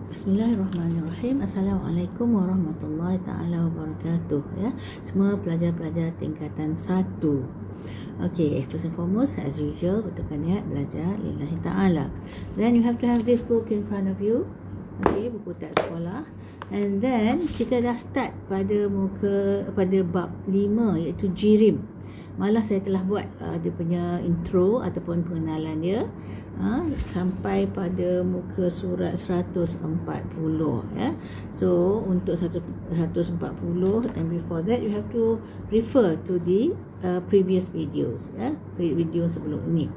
Bismillahirrahmanirrahim. Assalamualaikum warahmatullahi taala wabarakatuh, ya. Semua pelajar-pelajar tingkatan 1. Okay, first and foremost, as usual, betulkan niat belajar lillahi ta'ala. Then you have to have this book in front of you. Okay, buku tak sekolah. And then kita dah start pada bab 5, iaitu jirim. Malah saya telah buat dia punya intro ataupun pengenalan dia sampai pada muka surat 140, ya. So untuk 140 and before that you have to refer to the previous videos, ya, video sebelum ini.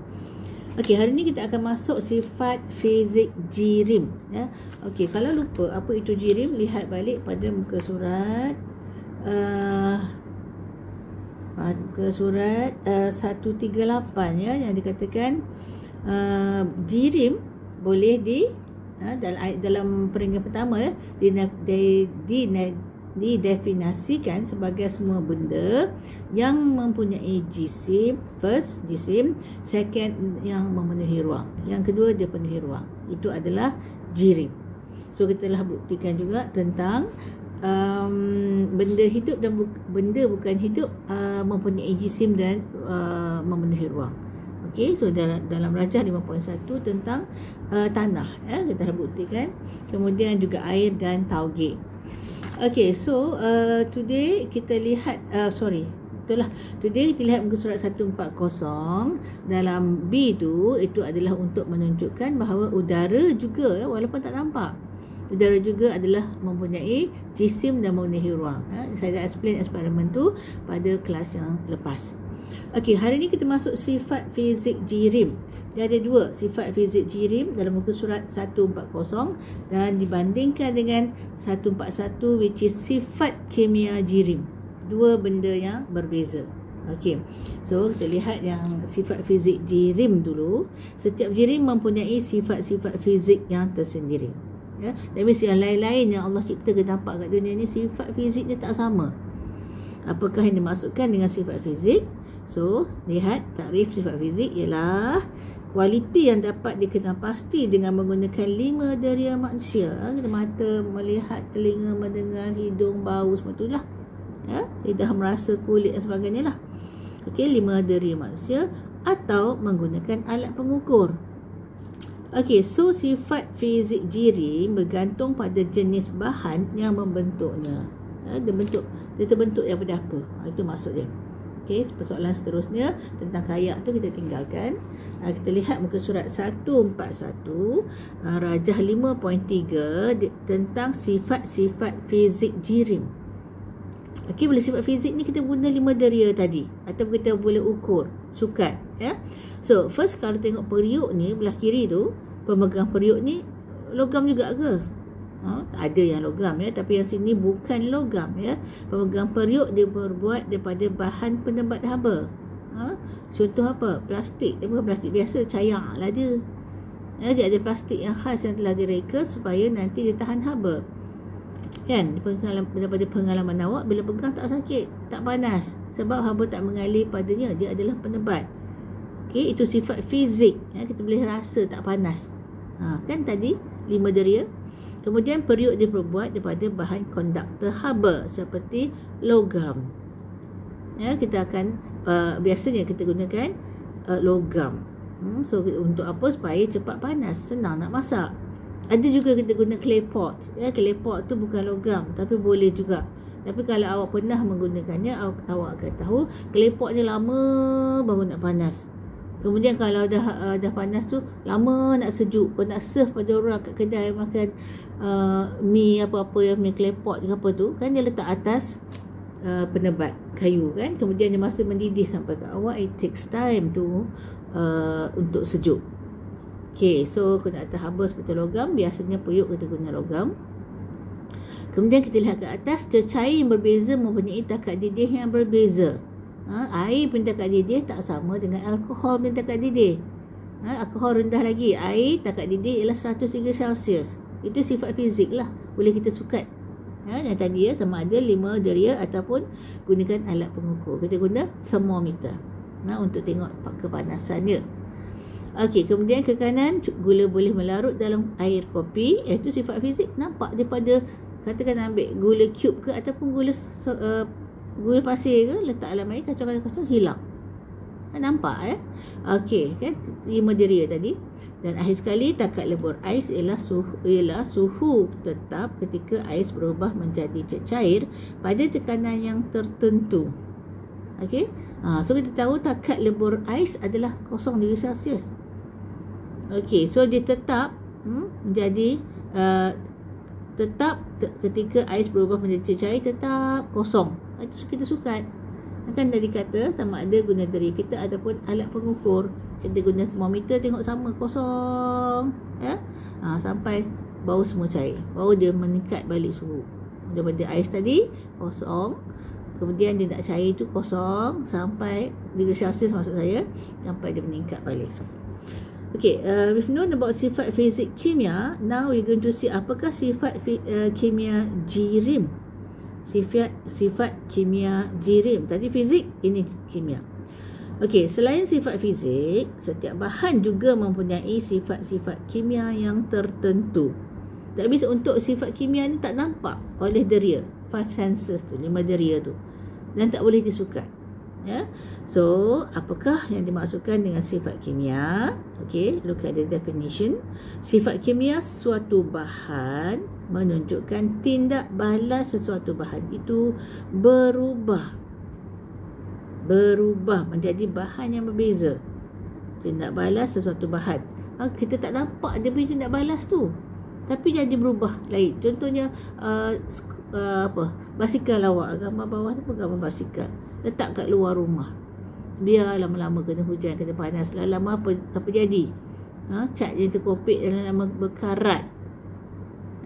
Okey, hari ni kita akan masuk sifat fizik jirim, ya. Okey, kalau lupa apa itu jirim, lihat balik pada muka surat 138, ya, yang dikatakan jirim boleh dalam peringkat pertama, ya, didefinisikan sebagai semua benda yang mempunyai jisim. First, jisim. Second, yang memenuhi ruang. Yang kedua, dia penuhi ruang. Itu adalah jirim. So kita telah buktikan juga tentang benda hidup dan benda bukan hidup mempunyai jisim dan memenuhi ruang. Okey, so dalam rajah 5.1 tentang tanah, ya, kita dah buktikan. Kemudian juga air dan tauge. Okey, so today kita lihat today kita lihat muka surat 140. Dalam B itu adalah untuk menunjukkan bahawa udara juga, ya, walaupun tak nampak, udara juga adalah mempunyai jisim dan memenuhi ruang, ya. Saya dah explain eksperimen tu pada kelas yang lepas. Okey, hari ni kita masuk sifat fizik jirim. Dia ada dua sifat fizik jirim dalam muka surat 140 dan dibandingkan dengan 141, which is sifat kimia jirim. Dua benda yang berbeza. Okey, so kita lihat yang sifat fizik jirim dulu. Setiap jirim mempunyai sifat-sifat fizik yang tersendiri, ya. That means yang lain-lain yang Allah cipta kita nampak kat dunia ni, sifat fiziknya tak sama. Apakah yang dimaksudkan dengan sifat fizik? So, lihat takrif sifat fizik ialah kualiti yang dapat dikenal pasti dengan menggunakan 5 deria manusia. Kita mata, melihat, telinga, mendengar, hidung, bau, semua itulah, ya, lidah, merasa, kulit dan sebagainya lah. Okey, 5 deria manusia atau menggunakan alat pengukur. Okey, so sifat fizik jirim bergantung pada jenis bahan yang membentuknya. Dia terbentuk daripada apa? Itu maksud dia. Okey, persoalan seterusnya tentang kayak tu kita tinggalkan. Kita lihat muka surat 141, rajah 5.3 tentang sifat-sifat fizik jirim. Okey, bila sifat fizik ni kita guna 5 deria tadi, atau kita boleh ukur sukat, ya. So, first kalau tengok periuk ni belah kiri tu, pemegang periuk ni logam juga ke? Ada yang logam, ya, tapi yang sini bukan logam, ya. Pemegang periuk dia berbuat daripada bahan penebat haba. Contoh apa? Plastik. Dia bukan plastik biasa, cayak lah dia. Ya, dia ada plastik yang khas yang telah direka supaya nanti dia tahan haba. Kan? Daripada pengalaman awak, bila pegang tak sakit, tak panas, sebab haba tak mengalir padanya, dia adalah penebat. Okey, itu sifat fizik, ya, kita boleh rasa tak panas. Kan tadi 5 deria. Kemudian periuk dia berbuat daripada bahan konduktor haba seperti logam. Ya, kita akan biasanya kita gunakan logam. So untuk apa? Supaya cepat panas, senang nak masak. Ada juga kita guna clay pot. Ya, clay pot tu bukan logam tapi boleh juga. Tapi kalau awak pernah menggunakannya, awak akan tahu clay pot ni lama baru nak panas. Kemudian kalau dah panas tu, lama nak sejuk. Kalau nak serve pada orang kat kedai makan mi apa-apa yang mi clay pot ke apa tu, kan dia letak atas penebat kayu, kan. Kemudian dia masa mendidih sampai ke awak, it takes time tu untuk sejuk. Okay, so kena atas haba seperti logam. Biasanya periuk kita guna logam. Kemudian kita lihat ke atas, cecair yang berbeza mempunyai takat didih yang berbeza. Air punya takat didih tak sama dengan alkohol punya takat didih. Alkohol rendah lagi, air takat didih ialah 100 degree Celsius. Itu sifat fizik lah, boleh kita sukat. Dan tadi, ya, sama ada 5 deria ataupun gunakan alat pengukur. Kita guna thermometer untuk tengok kepanasannya. Okey, kemudian ke kanan, gula boleh melarut dalam air kopi, iaitu sifat fizik. Nampak daripada, katakan ambil gula cube ke ataupun gula pasir ke, letak dalam air, kacau-kacau, hilang. Nampak Okey, kan 5 deria tadi. Dan akhir sekali, takat lebur ais ialah suhu tetap ketika ais berubah menjadi cair pada tekanan yang tertentu. Okey. So kita tahu takat lebur ais adalah 0 darjah Celsius. Okey, so dia tetap menjadi ketika ais berubah menjadi cair, tetap kosong. Itu kita sukat. Kan dah dikata sama ada guna deria kita ataupun alat pengukur. Kita guna termometer, tengok sama kosong sampai baru semua cair, baru dia meningkat balik suhu. Daripada ais tadi kosong, kemudian dia nak cair tu kosong sampai degree Celsius, maksud saya, sampai dia meningkat balik. Okay, we've known about sifat fizik kimia. Now we're going to see apakah sifat kimia jirim. Sifat kimia jirim. Tadi fizik, ini kimia. Okey, selain sifat fizik, setiap bahan juga mempunyai sifat-sifat kimia yang tertentu. Tak bisa untuk sifat kimia ni tak nampak oleh deria, 5 senses tu, 5 deria tu, dan tak boleh disukat. So, apakah yang dimaksudkan dengan sifat kimia? Okey, look at the definition. Sifat kimia suatu bahan menunjukkan tindak balas sesuatu bahan itu berubah menjadi bahan yang berbeza. Tindak balas sesuatu bahan. Kita tak nampak dia punya tindak balas tu, tapi jadi berubah lain. Contohnya basikal awak, gambar bawah tu pun gambar basikal, letak kat luar rumah, biar lama-lama kena hujan, kena panas, lama apa jadi? Cat yang terkopik dan lama berkarat.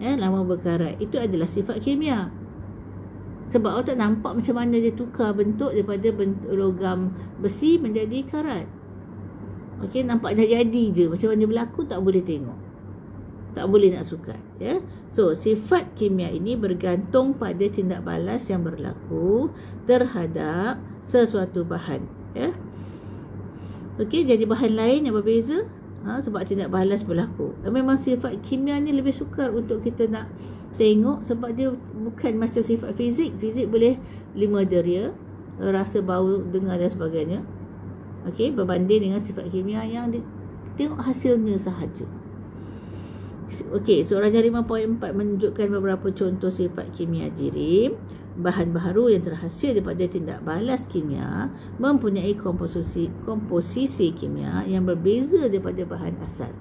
Lama berkarat. Itu adalah sifat kimia. Sebab awak tak nampak macam mana dia tukar bentuk daripada bentuk logam besi menjadi karat. Okey, nampak dah jadi je. Macam mana berlaku tak boleh tengok, tak boleh nak sukat. So, sifat kimia ini bergantung pada tindak balas yang berlaku terhadap sesuatu bahan. Okey, jadi bahan lain yang berbeza sebab tindak balas berlaku. Memang sifat kimia ni lebih sukar untuk kita nak tengok, sebab dia bukan macam sifat fizik. Fizik boleh 5 deria, rasa, bau, dengar dan sebagainya. Okey, berbanding dengan sifat kimia yang tengok hasilnya sahaja. Okey, so Rajah 5.4 menunjukkan beberapa contoh sifat kimia jirim. Bahan baharu yang terhasil daripada tindak balas kimia mempunyai komposisi kimia yang berbeza daripada bahan asal.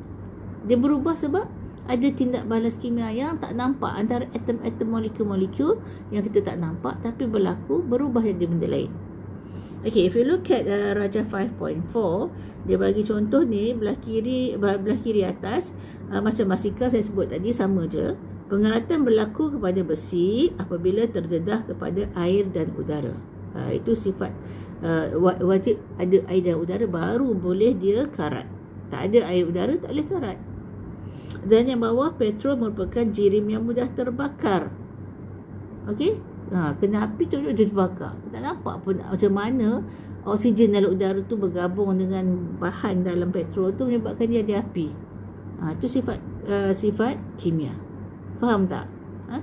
Dia berubah sebab ada tindak balas kimia yang tak nampak antara atom-atom, molekul-molekul yang kita tak nampak, tapi berlaku berubah jadi benda lain. Okay, if you look at Rajah 5.4, dia bagi contoh ni belah kiri atas, macam basikal saya sebut tadi, sama je. Pengeratan berlaku kepada besi apabila terdedah kepada air dan udara. Itu sifat wajib ada air dan udara baru boleh dia karat. Tak ada air udara tak boleh karat. Dan yang bawah, petrol merupakan jirim yang mudah terbakar. Okey? Kena api tu dia terbakar. Tak nampak pun macam mana oksigen dalam udara tu bergabung dengan bahan dalam petrol tu menyebabkan dia ada api. Itu sifat kimia. Faham tak?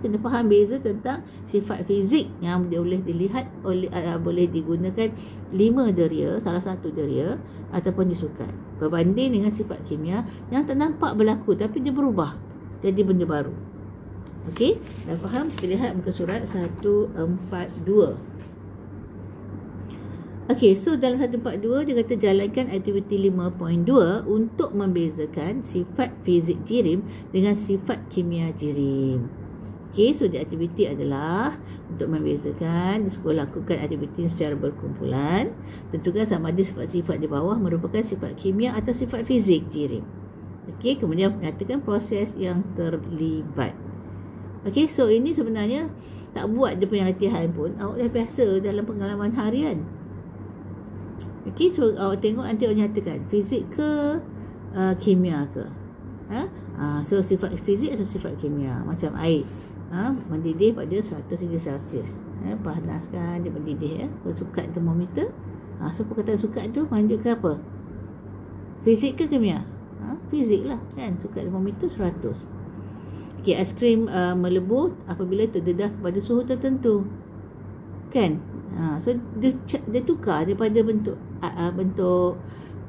Kena faham beza tentang sifat fizik yang boleh dilihat boleh digunakan 5 deria, salah satu deria, ataupun disukat, berbanding dengan sifat kimia yang tak nampak berlaku tapi dia berubah jadi benda baru. Okey, dah faham? Kita lihat muka surat 142. Okey, so dalam 142 dia kata jalankan aktiviti 5.2 untuk membezakan sifat fizik jirim dengan sifat kimia jirim. Okey, so di aktiviti adalah untuk membezakan, sekolah lakukan aktiviti secara berkumpulan. Tentukan sama ada sifat-sifat di bawah merupakan sifat kimia atau sifat fizik jirim. Okey, kemudian nyatakan proses yang terlibat. Okey, so ini sebenarnya tak buat dia punya latihan pun, awak dah biasa dalam pengalaman harian. Okey, so awak tengok nanti awak nyatakan fizik ke kimia ke. So sifat fizik atau sifat kimia, macam air. Mendidih pada 100 darjah Celsius. Panaskan dia mendidih. Sukat termometer. So perkataan sukat tu menunjukkan apa? Fizik ke kimia? Fizik lah kan. So kat termometer 100. Okey, aiskrim melebur apabila terdedah kepada suhu tertentu. Kan? So dia tukar daripada bentuk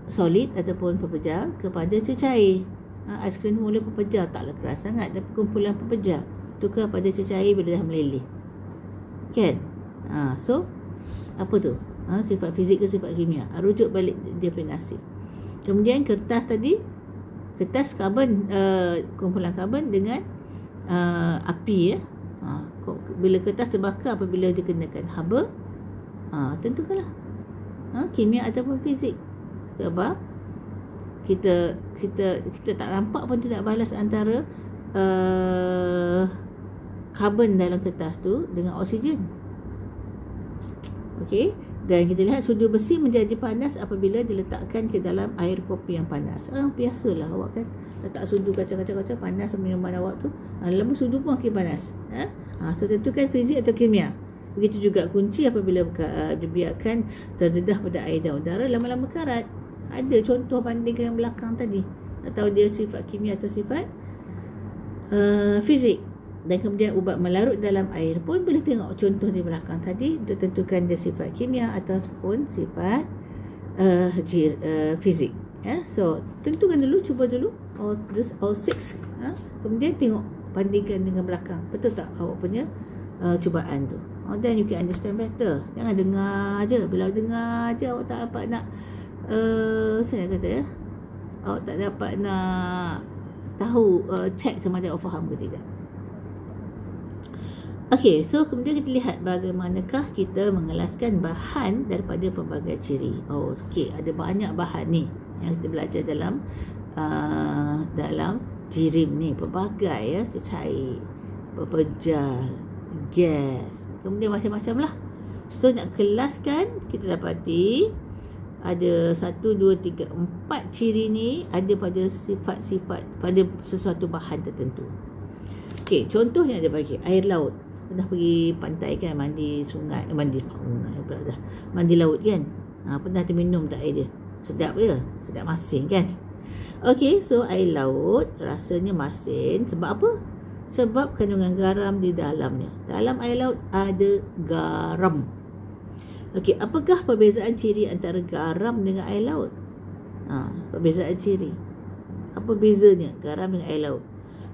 solid ataupun pepejal kepada cecair. Aiskrim mula pepejal, taklah keras sangat, tapi kumpulan pepejal tukar pada cecair bila dah meleleh. Kan? So apa tu? Sifat fizik ke sifat kimia? Rujuk balik definisi. Kemudian kertas tadi, kertas karbon, kumpulan karbon dengan api ya. Bila kertas terbakar apabila dikenakan haba, tentukanlah kimia ataupun fizik. Sebab kita tak nampak pun tidak balas antara karbon dalam kertas tu dengan oksigen. Okey, dan kita lihat sudu besi menjadi panas apabila diletakkan ke dalam air kopi yang panas. Biasalah awak kan letak sudu kacau-kacau panas minuman awak tu, lama sudu pun makin panas. So tentukan fizik atau kimia. Begitu juga kunci apabila dibiarkan terdedah pada air dan udara lama-lama karat. Ada contoh bandingkan yang belakang tadi. Tak tahu dia sifat kimia atau sifat fizik. Dan kemudian ubat melarut dalam air pun boleh tengok contoh di belakang tadi untuk tentukan dia sifat kimia ataupun sifat fizik. So tentukan dulu, cuba dulu all six. Kemudian tengok, bandingkan dengan belakang. Betul tak awak punya cubaan tu? Then you can understand better. Jangan dengar je. Bila dengar je awak tak dapat nak saya kata ya, awak tak dapat nak tahu check sama ada awak faham ke tidak. Okey, so kemudian kita lihat bagaimanakah kita mengelaskan bahan daripada pelbagai ciri. Okey, ada banyak bahan ni yang kita belajar dalam jirim ni, pelbagai ya, cecair, pepejal, gas, kemudian macam-macam lah. So nak kelaskan, kita dapati ada 1, 2, 3, 4 ciri ni ada pada sifat-sifat pada sesuatu bahan tertentu. Okey, contohnya ada bagi air laut. Pernah pergi pantai kan, mandi sungai, mandi laut kan. Pernah terminum tak air dia? Sedap je, sedap masin kan. Okey, so air laut rasanya masin sebab apa? Sebab kandungan garam di dalamnya. Dalam air laut ada garam. Okey, apakah perbezaan ciri antara garam dengan air laut? Perbezaan ciri. Apa bezanya garam dengan air laut?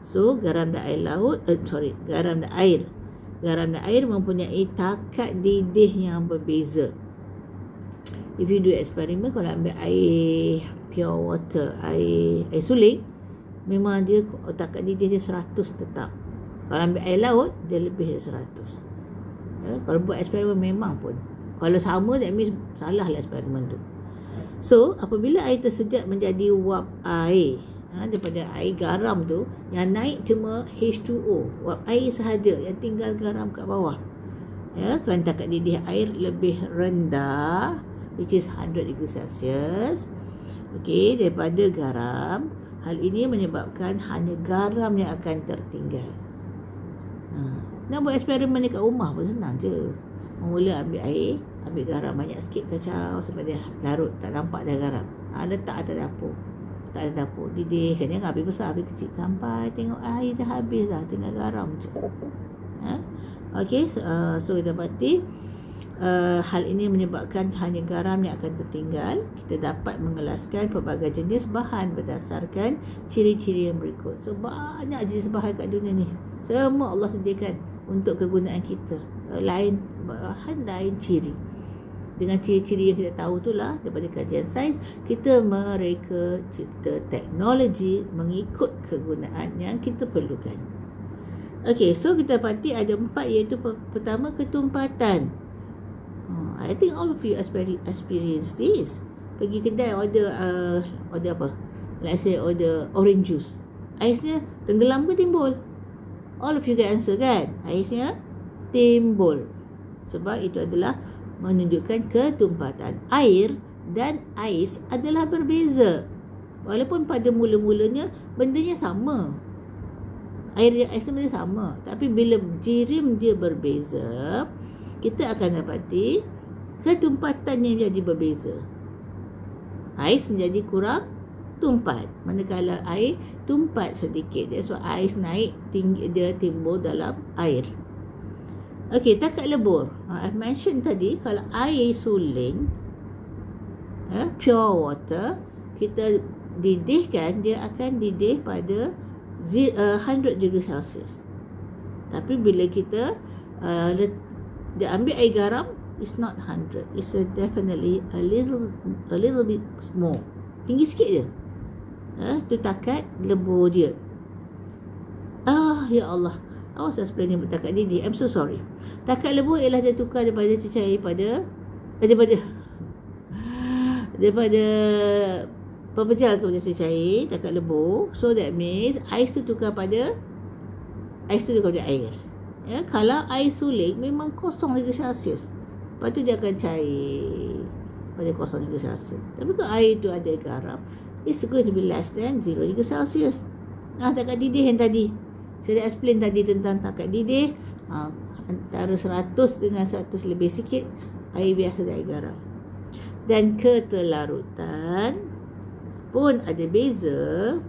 So, garam dan air laut, garam dan air. Garam dan air mempunyai takat didih yang berbeza. If you do eksperimen, kalau ambil air pure water, air suling, memang dia takat didih dia 100 tetap. Kalau ambil air laut, dia lebih dari 100. Kalau buat eksperimen memang pun. Kalau sama, that means salah lah eksperimen tu. So, apabila air tersejat menjadi wap air, daripada air garam tu, yang naik cuma H2O, wap air sahaja, yang tinggal garam kat bawah. Kerana takat didih air lebih rendah, which is 100 degrees Celsius, okey, daripada garam. Hal ini menyebabkan hanya garam yang akan tertinggal. Nak buat eksperimen ni kat rumah pun senang je. Mula ambil air, ambil garam banyak sikit, kacau sampai dia larut, tak nampak dah garam. Letak atas dapur. Tak ada dapur, didih kan, jangan habis besar, habis kecil, sampai tengok air dah habis dah, tinggal garam je. Okey, so kita dapati hal ini menyebabkan hanya garam yang akan tertinggal. Kita dapat mengelaskan pelbagai jenis bahan berdasarkan ciri-ciri yang berikut. So banyak jenis bahan kat dunia ni, semua Allah sediakan untuk kegunaan kita. Lain bahan, lain ciri. Dengan ciri-ciri yang kita tahu itulah, daripada kajian sains, kita mereka cipta teknologi mengikut kegunaan yang kita perlukan. Okey, so kita dapati ada 4, iaitu pertama, ketumpatan. I think all of you experience this. Pergi kedai order apa? Let's say order orange juice. Aisnya tenggelam ke timbul? All of you can answer kan? Aisnya timbul. Sebab itu adalah menunjukkan ketumpatan. Air dan ais adalah berbeza. Walaupun pada mula-mulanya bendanya sama. Air dan ais benda sama. Tapi bila jirim dia berbeza, kita akan dapati ketumpatannya menjadi berbeza. Ais menjadi kurang tumpat. Manakala air tumpat sedikit. That's why ais naik tinggi, dia timbul dalam air. Okey, takat lebur. I mention tadi kalau air suling, pure water, kita didihkan, dia akan didih pada 100 degree Celsius. Tapi bila kita dia ambil air garam, it's not 100. It's definitely a little bit more. Tinggi sikit je. Tu takat lebur dia. Ya Allah. Awas saya explain takat didih. I'm so sorry. Takat lebur ialah dia tukar daripada cecair daripada pepejal kepada cecair, takat lebur. So that means ais tu tukar pada air. Ya, kalau air suling memang 0 degree Celsius. Lepas tu dia akan cair pada 0 degree Celsius. Tapi kalau air tu ada garam, it's going to be less than 0 degree Celsius. Takat didih yang tadi saya dah explain tadi tentang takat didih, antara 100 dengan 100 lebih sikit air biasa dan air garam. Dan ketelarutan pun ada beza.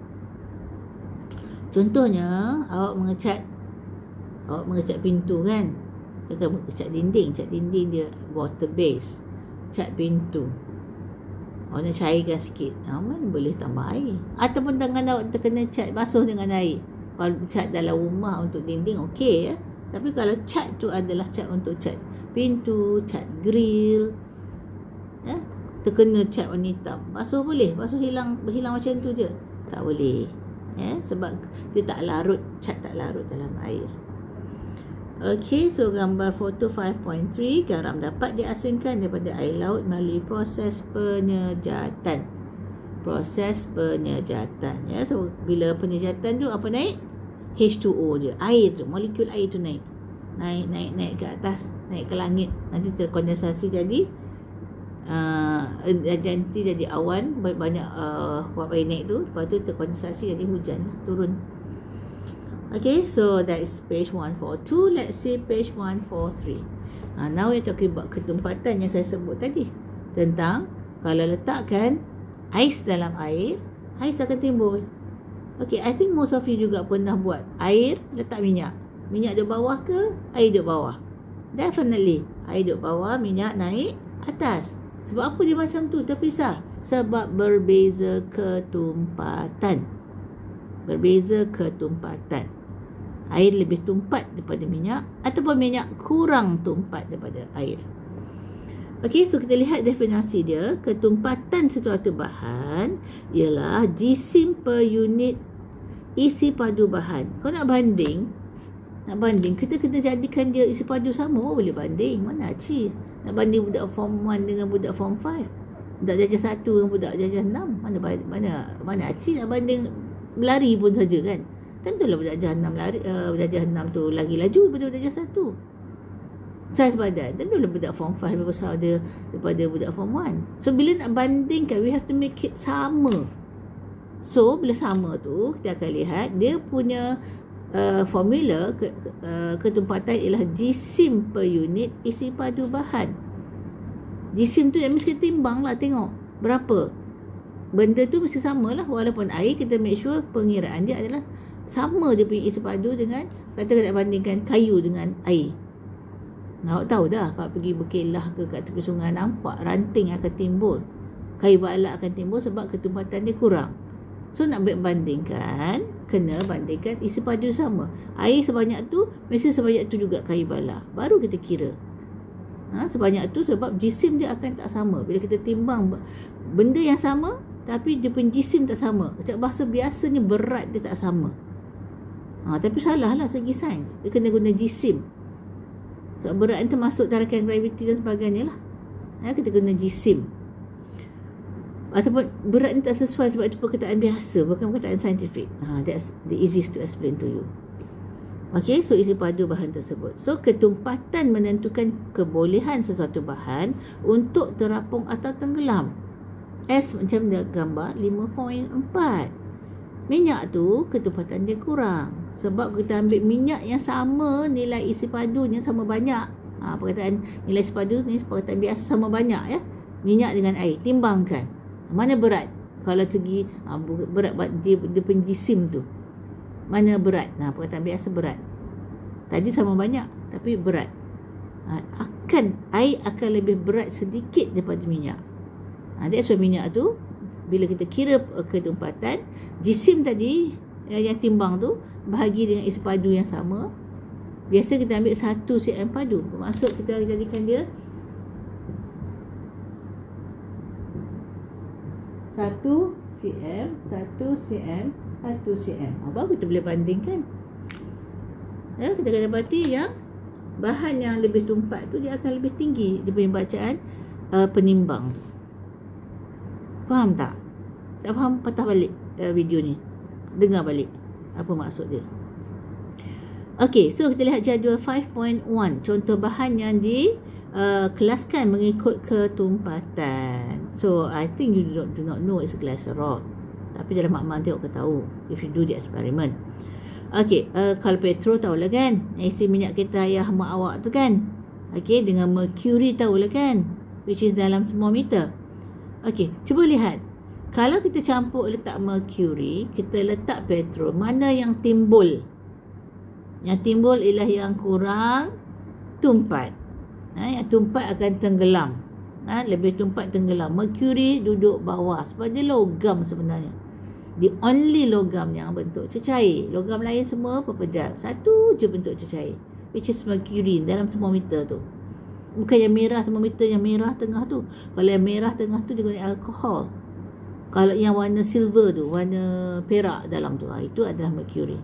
Contohnya awak mengecat pintu kan, bukan cat dinding dia water base. Cat pintu awak nak cairkan sikit, mana boleh tambah air. Ataupun tangan awak terkena cat, basuh dengan air. Kalau cat dalam rumah untuk dinding okey ya. Tapi kalau cat tu adalah cat untuk cat pintu, cat grill, terkena cat warna hitam, basuh boleh, hilang macam tu je? Tak boleh. Sebab dia tak larut, cat tak larut dalam air. Okey, so gambar foto 5.3, garam dapat diasingkan daripada air laut melalui proses penyejatan. Ya, so bila penyejatan tu apa naik? H2O dia, air tu, molekul air tu naik ke atas, naik ke langit, nanti terkondensasi jadi jadi awan, banyak wap air naik tu, lepas tu terkondensasi jadi hujan, turun. Okay, so that is page 142. Let's see page 143. Now we're talking about ketumpatan yang saya sebut tadi, tentang kalau letakkan ais dalam air, ais akan timbul. Okay, I think most of you juga pernah buat air, letak minyak. Minyak duduk bawah ke? Air duduk bawah? Definitely. Air duduk bawah, minyak naik atas. Sebab apa dia macam tu? Terpisah. Sebab berbeza ketumpatan. Air lebih tumpat daripada minyak, ataupun minyak kurang tumpat daripada air. Okey, so kita lihat definisi dia. Ketumpatan sesuatu bahan ialah jisim per unit isi padu bahan. Kau nak banding, kita kena jadikan dia isi padu sama. Boleh banding. Mana Acik nak banding budak form 1 dengan budak form 5, budak jajah 1 dengan budak jajah 6? Mana Acik nak banding berlari pun saja kan? Tentulah budak jajah 6 lari, budak jajah 6 tu lagi laju daripada budak jajah 1. Saiz badan, tentulah budak form 5 lebih besar dia daripada budak form 1. So bila nak bandingkan, we have to make it sama. So bila sama tu, kita akan lihat dia punya formula ketumpatan ialah jisim per unit isi padu bahan. Jisim tu yang mesti timbang lah, tengok berapa. Benda tu mesti sama lah. Walaupun air, kita make sure pengiraan dia adalah sama dia punya isi padu dengan, kata nak bandingkan kayu dengan air. Awak tahu dah, kalau pergi berkelah ke kat tepi sungai, nampak ranting akan timbul, kayu balak akan timbul sebab ketumpatan dia kurang. So nak bandingkan, kena bandingkan isi padu sama. Air sebanyak tu, mesti sebanyak tu juga kayu balak. Baru kita kira. Sebanyak tu sebab jisim dia akan tak sama. Bila kita timbang benda yang sama, tapi dia punya jisim tak sama. Macam bahasa biasanya berat dia tak sama. Tapi salah lah segi sains. Dia kena guna jisim. Sebab berat ni termasuk tarikan graviti dan sebagainya lah. Kita guna jisim. Ataupun berat ni tak sesuai sebab itu perkataan biasa, bukan perkataan saintifik. That's the easiest to explain to you. Okay, so isi padu bahan tersebut. So ketumpatan menentukan kebolehan sesuatu bahan untuk terapung atau tenggelam. S macam dia gambar 5.4. Minyak tu ketumpatan dia kurang. Sebab kita ambil minyak yang sama, nilai isi padunya sama banyak. Perkataan nilai isi padu ni perkataan biasa sama banyak ya. Minyak dengan air, timbangkan. Mana berat? Kalau segi berat dia punya jisim tu. Mana berat? Perkataan biasa berat. Tadi sama banyak tapi berat. Air akan lebih berat sedikit daripada minyak. That's why minyak tu bila kita kira ketumpatan, jisim tadi yang timbang tu bahagi dengan isi padu yang sama. Biasa kita ambil 1 cm padu. Bermaksud kita jadikan dia 1 cm, 1 cm, 1 cm. Baru kita boleh bandingkan. Kita kena dapati yang bahan yang lebih tumpat tu dia akan lebih tinggi dia punya bacaan penimbang. Faham tak? Tak faham, patah balik video ni. Dengar balik apa maksud dia. Okey, so kita lihat jadual 5.1. Contoh bahan yang dikelaskan mengikut ketumpatan. So, I think you do not know it's glycerol. Tapi dalam makmal tengok ke tahu if you do the experiment. Okey, kalau petrol tahulah kan, isi minyak kereta ayah mak awak tu kan. Okey, dengan mercury tahulah kan, which is dalam thermometer. Okey, cuba lihat. Kalau kita campur letak mercury, kita letak petrol, mana yang timbul? Yang timbul ialah yang kurang tumpat. Yang tumpat akan tenggelam. Lebih tumpat tenggelam. Mercury duduk bawah sebab dia logam sebenarnya. The only logam yang bentuk cecair. Logam lain semua pepejal. Satu je bentuk cecair, which is mercury dalam thermometer tu. Bukan yang merah, thermometer yang merah tengah tu. Kalau yang merah tengah tu dia guna alkohol. Kalau yang warna silver tu, warna perak dalam tu, itu adalah mercury.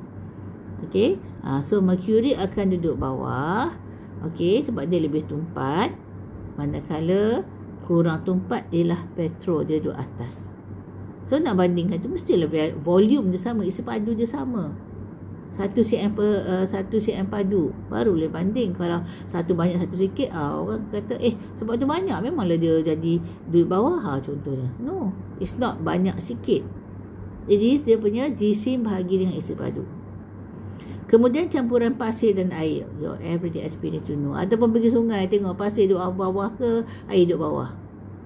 Okey, so mercury akan duduk bawah. Okey, sebab dia lebih tumpat. Manakala kurang tumpat ialah petrol, dia duduk atas. So nak bandingkan tu mestilah volume dia sama, isi padu dia sama. 1 cm padu baru boleh banding. Kalau satu banyak satu sikit, orang kata sebab tu banyak, memanglah dia jadi duduk bawah contohnya. No, it's not banyak sikit. It is dia punya jisim bahagi dengan isi padu. Kemudian campuran pasir dan air. Your everyday experience you know. Ataupun pergi sungai tengok pasir duduk bawah ke air duduk bawah.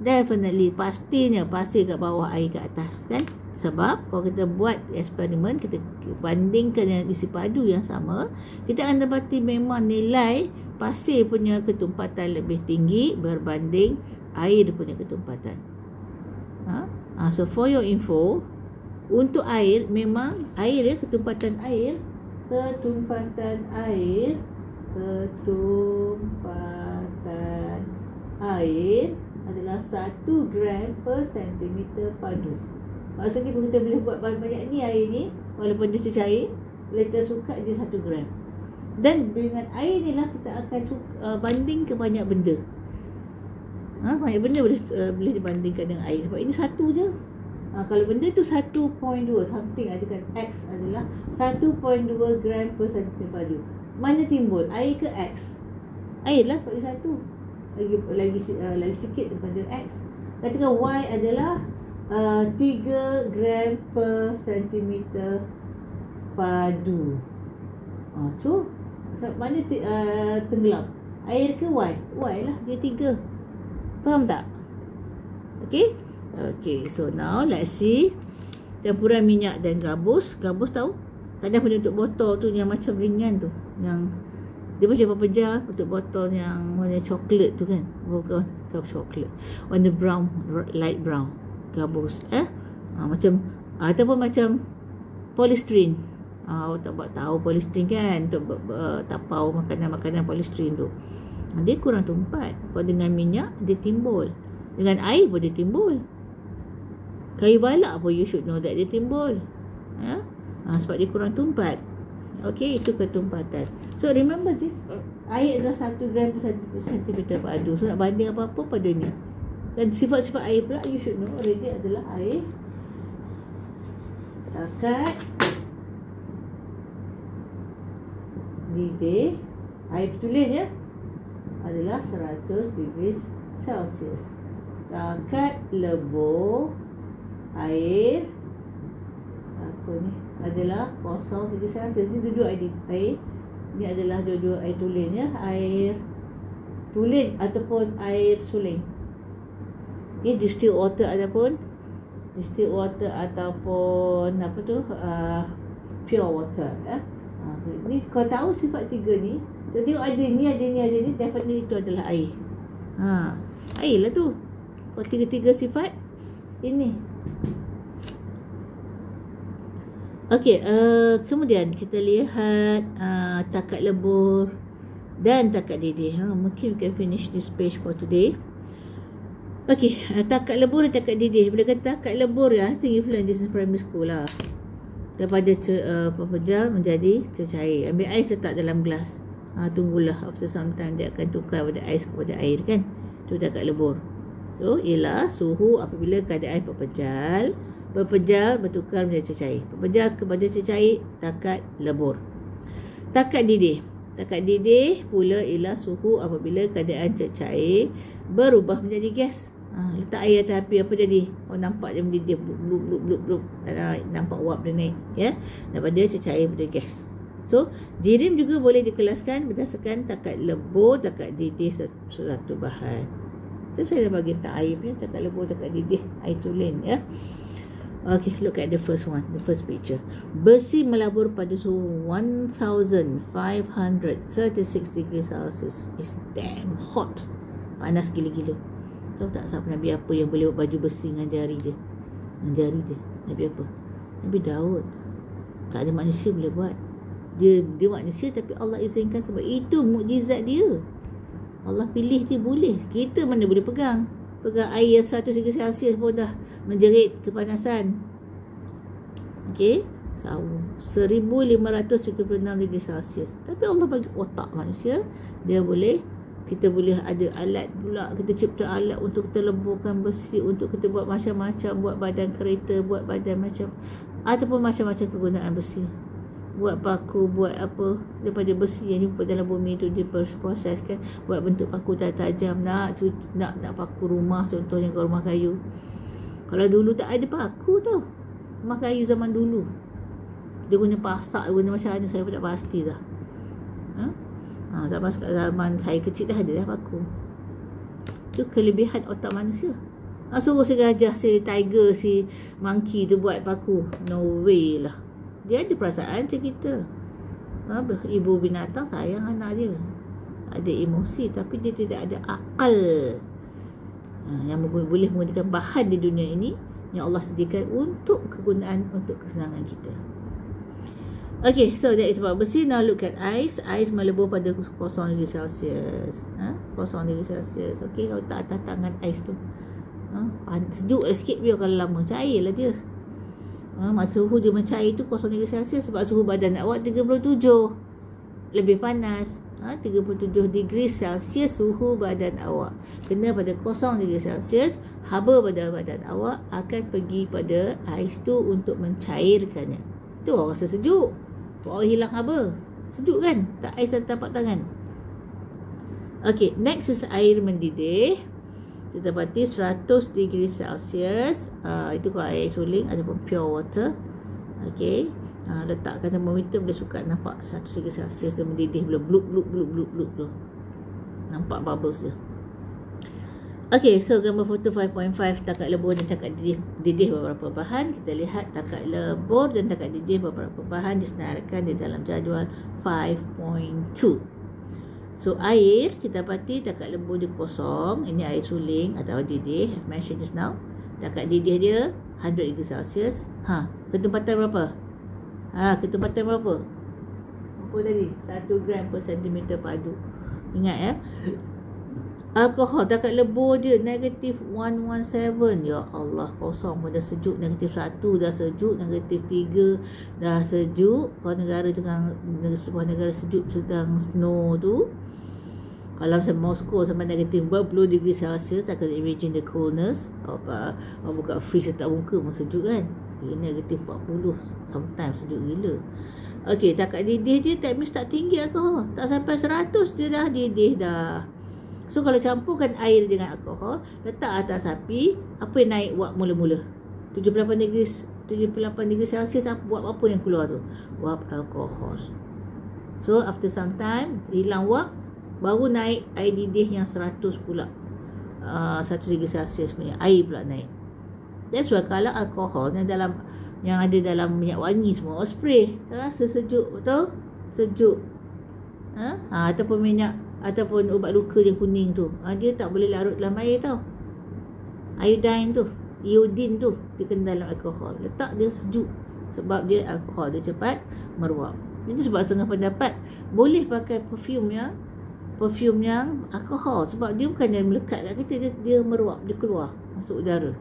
Definitely, pastinya pasir kat bawah, air kat atas kan. Sebab kalau kita buat eksperimen, kita bandingkan dengan isi padu yang sama, kita akan dapati memang nilai pasir punya ketumpatan lebih tinggi berbanding air punya ketumpatan. So for your info, untuk air memang air ketumpatan air adalah 1 gram per sentimeter padu. Maksudnya kalau kita boleh buat banyak ni air ni, walaupun dia cecair, boleh kita suka dia 1 gram. Dan dengan air ni lah kita akan banding ke banyak benda. Banyak benda boleh dibandingkan dengan air. Sebab ini satu je. Kalau benda tu 1.2 something, kan X adalah 1.2 gram per sentimeter padu. Mana timbul? Air ke X? Air lah sebab dia satu. Lagi sikit daripada X. Katakan Y adalah 3 gram per sentimeter padu. So mana tenggelam? Air ke Y? Y lah, dia 3. Faham tak? Okay, so now let's see campuran minyak dan gabus. Gabus tahu? Kadang penutup botol tu yang macam ringan tu, yang dia macam pepejal, penutup botol yang warna coklat tu kan. Bukan coklat, warna brown, light brown. Gabus macam ataupun macam polystyrene. Tak tahu polystyrene kan, untuk tapau makanan-makanan polystyrene tu. Dia kurang tumpat. Kalau dengan minyak dia timbul, dengan air pun dia timbul. Kayu balak pun you should know that dia timbul. Sebab dia kurang tumpat. Okay, itu ketumpatan. So remember this, air adalah 1 gram per sentimeter padu. So nak banding apa-apa padanya. Dan sifat-sifat air pula you should know already adalah air takat didih, air bertulis ya, adalah 100 degrees Celsius. Takat lebur air apa ni adalah 0 degrees Celsius. Ni dua-dua air. Ni adalah dua-dua air tulen ya, air tulen ataupun air suling. Ini distilled water ataupun distilled water ataupun apa tu, pure water ya. Ni kau tahu sifat tiga ni, jadi ada ni, definitely itu adalah air. Air lah tu. Kau tiga-tiga sifat ini. Okey, kemudian kita lihat takat lebur dan takat didih. Mungkin we can finish this page for today. Okey, takat lebur dan takat didih. Bila kata takat lebur ya, I think you've learned this in primary school lah. Daripada pepejal menjadi cecair. Ambil ais letak dalam gelas. Tunggulah, after some time dia akan tukar pada ais kepada air kan. Itu takat lebur. So, ialah suhu apabila keadaan pepejal bertukar menjadi cecair. Pepejal kepada cecair, takat lebur. Takat didih. Takat didih pula ialah suhu apabila keadaan cecair berubah menjadi gas. Letak air atas api, apa jadi? Nampak dia mendidih, blub. Nampak uap dia naik ya. Daripada cecair pada gas. So, jirim juga boleh dikelaskan berdasarkan takat lebur, takat didih suatu bahan. So, saya dah bagi tak air punya, takat lebur, takat didih, air tulen ya. Okay, look at the first one, the first picture. Besi melabur pada suhu 1536 degrees Celsius. It's damn hot. Panas gila-gila. Tahu tak siapa Nabi apa yang boleh buat baju besi dengan jari je? Dengan jari je. Nabi apa? Nabi Daud. Tak ada manusia boleh buat. Dia manusia tapi Allah izinkan sebab itu mukjizat dia. Allah pilih dia boleh. Kita mana boleh pegang. Pegang air 100 degree Celsius pun dah menjerit kepanasan. Okey, 1536 degree Celsius. Tapi Allah bagi otak manusia, kita boleh ada alat pula, kita cipta alat untuk kita leburkan besi, untuk kita buat macam-macam, buat badan kereta, buat badan macam ataupun macam-macam kegunaan besi. Buat paku, buat apa daripada besi yang jumpa dalam bumi tu diproses kan, buat bentuk paku tajam, nak paku rumah, contohnya kalau rumah kayu. Kalau dulu tak ada paku tu, rumah kayu zaman dulu dia guna pasak, guna macam mana saya pun tak pasti dah. Zaman saya kecil dah ada dah paku. Itu kelebihan otak manusia. Suruh si gajah, si tiger, si monkey tu buat paku, no way lah. Dia ada perasaan macam kita. Ibu binatang sayang anak dia, ada emosi, tapi dia tidak ada akal yang boleh menggunakan bahan di dunia ini yang Allah sediakan untuk kegunaan, untuk kesenangan kita. Okay, so that is about besi. Now look at ice. Ice melebur pada 0 degree Celsius. 0 degree Celsius. Okay, kalau tak atas tangan ais tu, sejuk lah sikit biar kalau lama. Cair lah dia. Masa suhu dia mencair tu 0 degree Celsius sebab suhu badan awak 37. Lebih panas. 37 degree Celsius suhu badan awak. Kena pada 0 degree Celsius, haba pada badan awak akan pergi pada ais tu untuk mencairkannya. Tu orang rasa sejuk. Orang hilang haba. Sejuk kan? Tak ais dan tapak tangan. Okay, next is air mendidih. Kita dapati 100 degree Celsius. Itu kalau air suling ataupun pure water. Okay. Letakkan termometer, boleh suka nampak 100 degree Celsius dia mendidih, boleh blub tu. Nampak bubbles dia. Okay, so gambar foto 5.5, takat lebur dan takat didih beberapa bahan. Kita lihat takat lebur dan takat didih beberapa bahan disenaraikan di dalam jadual 5.2. So air, kita dapati takat lebur dia kosong. Ini air suling atau didih, I've mentioned just now. Takat didih dia 100 degree Celsius. Ketempatan berapa? Ketempatan berapa? Apa tadi? 1 gram per centimeter padu. Ingat ya. Alkohol takat lebur dia negatif 117. Ya Allah, kosong pun dah sejuk. Negatif 1 dah sejuk, negatif 3 dah sejuk. Kalau sebuah negara sejuk sedang snow tu, kalau macam Moscow sampai negatif 40 degree Celsius, akan imagine the coolness. Buka fridge letak muka pun sejuk kan. Ini negatif 40, sometimes sejuk gila. Okay, takat didih dia tak means tak tinggi alkohol. Tak sampai 100 dia dah didih dah. So kalau campurkan air dengan alkohol, letak atas api, apa yang naik wap mula-mula? 78 degree Celsius, wap apa yang keluar tu? Wap alkohol. So after some time, hilang wap, baru naik air didih yang 100 pula. 100 degree Celsius punya air pula naik. That's why kalau alkohol yang ada dalam minyak wangi semua, spray, rasa sejuk, betul? Sejuk. Ataupun minyak, ataupun ubat luka yang kuning tu, dia tak boleh larut dalam air tau. Iodine tu, iodine tu, dia kena dalam alkohol. Letak dia sejuk sebab dia alkohol, dia cepat meruap. Jadi sebab setengah pendapat boleh pakai perfume yang alkohol sebab dia bukan dia melekat kat kita, dia meruap, dia keluar masuk udara.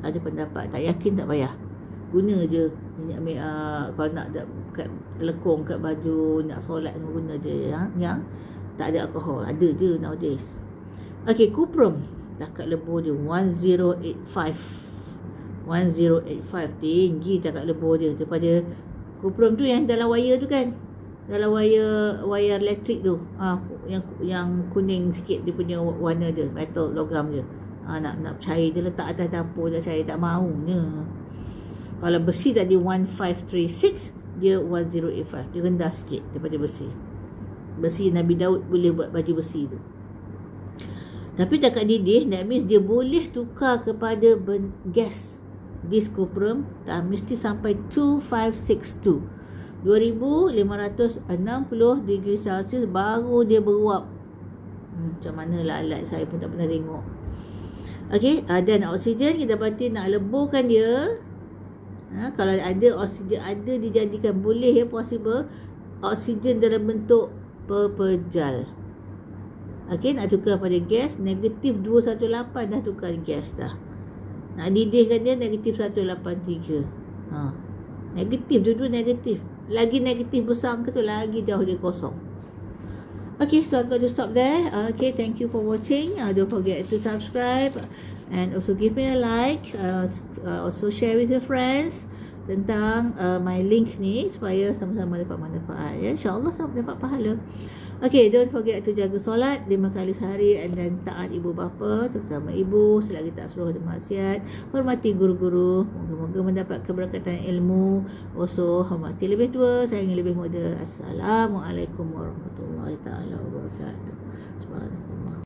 Ada pendapat tak yakin tak payah, guna je minyak kalau nak kat telekong, kat baju, nak solat, guna je yang tak ada alkohol. Ada je nowadays. Okay, Cuprum takat lebur dia 1085 tinggi takat lebur dia daripada Cuprum tu yang dalam wire tu kan, dalam wire elektrik tu, yang kuning sikit dia punya warna dia, metal, logam dia. Nak cair dia letak atas dapur, dia cair, tak maunya. Kalau besi tadi 1536, dia 1085, dia rendah sikit daripada besi. Besi Nabi Daud boleh buat baju besi tu. Tapi dekat didih, that means dia boleh tukar kepada gas. This Cuprum mesti sampai 2562, 2560 degree Celsius baru dia beruap. Macam mana lah alat, saya pun tak pernah tengok. Okay, dan oksigen kita dapati nak leburkan dia. Kalau ada oksigen, ada dijadikan, boleh possible oksigen dalam bentuk pepejal. Okay, nak tukar pada gas, negatif 218 dah tukar gas dah. Nak didihkan dia negatif 183. Negatif, dua-dua negatif. Lagi negatif besar ke tu, lagi jauh dia kosong. Okay, so I'm going to stop there. Okay, thank you for watching. Don't forget to subscribe and also give me a like. Also share with your friends tentang my link ni supaya sama-sama dapat manfaat. Ya, InsyaAllah sama dapat pahala. Okay, don't forget to jaga solat 5 kali sehari and then taat ibu bapa, terutama ibu, selagi tak suruh ada maksiat. Hormati guru-guru, moga-moga mendapat keberkatan ilmu. Also, hormati lebih tua, sayangi lebih muda. Assalamualaikum warahmatullahi taala wabarakatuh. Subhanallah.